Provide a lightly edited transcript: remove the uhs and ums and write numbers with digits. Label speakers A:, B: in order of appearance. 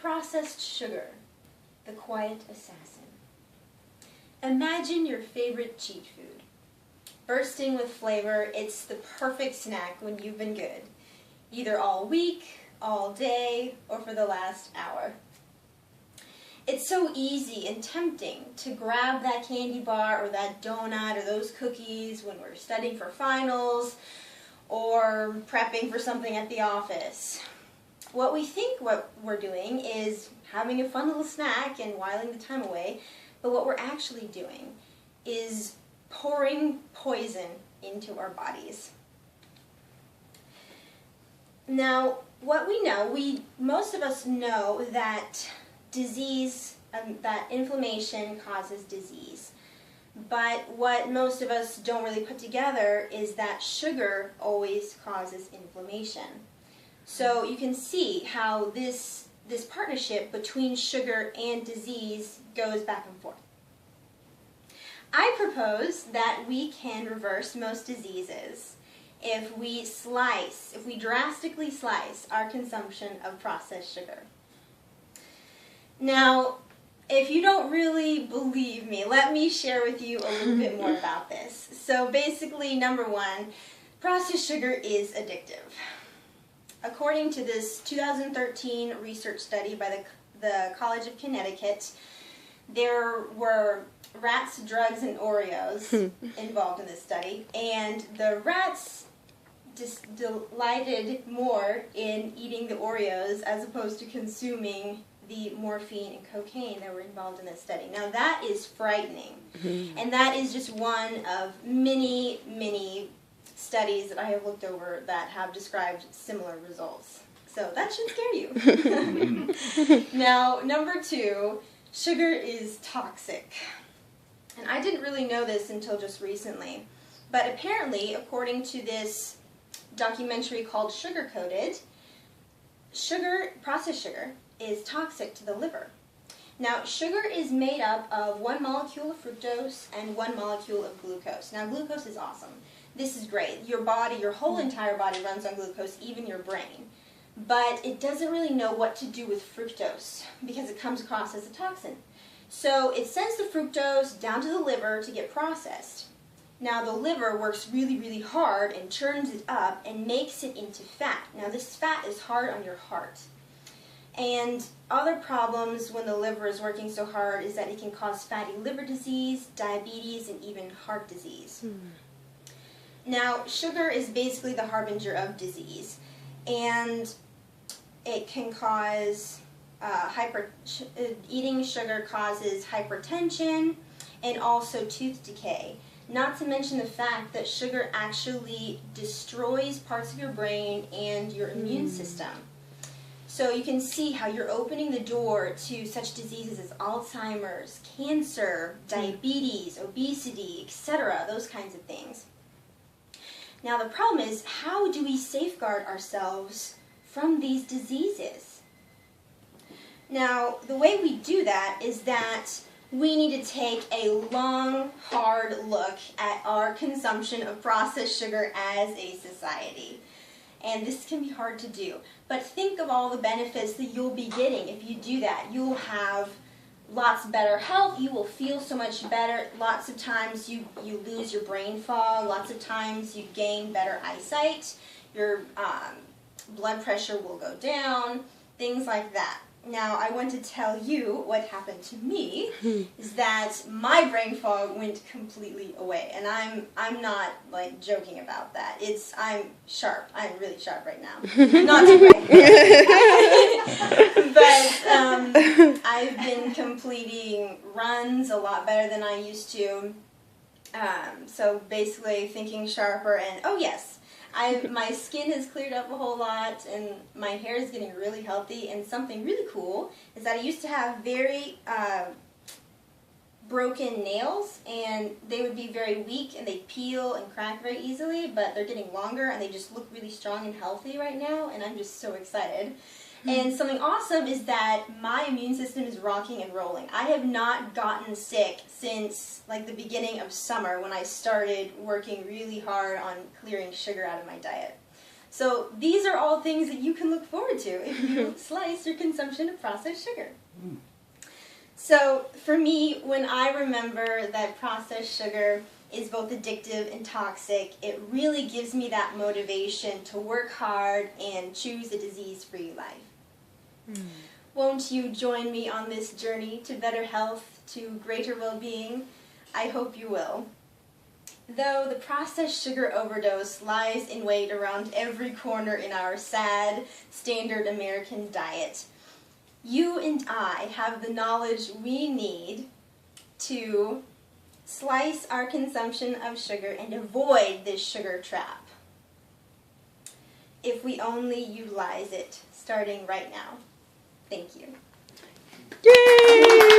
A: Processed sugar, the quiet assassin. Imagine your favorite cheat food. Bursting with flavor, it's the perfect snack when you've been good, either all week, all day, or for the last hour. It's so easy and tempting to grab that candy bar or that donut or those cookies when we're studying for finals or prepping for something at the office. What we think what we're doing is having a fun little snack and whiling the time away, but what we're actually doing is pouring poison into our bodies. Now, what we know, most of us know that disease, that inflammation causes disease. But what most of us don't really put together is that sugar always causes inflammation. So you can see how this partnership between sugar and disease goes back and forth. I propose that we can reverse most diseases if we drastically slice our consumption of processed sugar. Now, if you don't really believe me, let me share with you a little bit more about this. So basically, number one, processed sugar is addictive. According to this 2013 research study by the College of Connecticut, there were rats, drugs, and Oreos involved in this study, and the rats just delighted more in eating the Oreos as opposed to consuming the morphine and cocaine that were involved in this study. Now that is frightening, and that is just one of many, many studies that I have looked over that have described similar results. So that should scare you. Now, number two, sugar is toxic. And I didn't really know this until just recently, but apparently, according to this documentary called Sugar Coated, processed sugar is toxic to the liver. Now, sugar is made up of one molecule of fructose and one molecule of glucose. Now, glucose is awesome. This is great. Your body, your whole entire body runs on glucose, even your brain. But it doesn't really know what to do with fructose because it comes across as a toxin. So it sends the fructose down to the liver to get processed. Now, the liver works really, really hard and churns it up and makes it into fat. Now, this fat is hard on your heart. And other problems when the liver is working so hard is that it can cause fatty liver disease, diabetes, and even heart disease. Now, sugar is basically the harbinger of disease, and it can cause eating sugar causes hypertension and also tooth decay. Not to mention the fact that sugar actually destroys parts of your brain and your immune system. So you can see how you're opening the door to such diseases as Alzheimer's, cancer, diabetes, obesity, etc., those kinds of things. Now the problem is, how do we safeguard ourselves from these diseases? Now, the way we do that is that we need to take a long, hard look at our consumption of processed sugar as a society. And this can be hard to do. But think of all the benefits that you'll be getting if you do that. You'll have lots better health, you will feel so much better. Lots of times you lose your brain fog, lots of times you gain better eyesight, your blood pressure will go down, things like that. Now, I want to tell you what happened to me is that my brain fog went completely away, and I'm not like joking about that. I'm sharp. I'm really sharp right now. Not too bright, but I've been completing runs a lot better than I used to. So basically, thinking sharper, and oh yes. My skin has cleared up a whole lot, and my hair is getting really healthy, and something really cool is that I used to have very broken nails, and they would be very weak, and they'd peel and crack very easily, but they're getting longer, and they just look really strong and healthy right now, and I'm just so excited. And something awesome is that my immune system is rocking and rolling. I have not gotten sick since like the beginning of summer when I started working really hard on clearing sugar out of my diet. So these are all things that you can look forward to if you slice your consumption of processed sugar. So for me, when I remember that processed sugar is both addictive and toxic, it really gives me that motivation to work hard and choose a disease-free life. Won't you join me on this journey to better health, to greater well-being? I hope you will. Though the processed sugar overdose lies in wait around every corner in our sad, standard American diet, you and I have the knowledge we need to slice our consumption of sugar and avoid this sugar trap, if we only utilize it starting right now. Thank you.
B: Yay!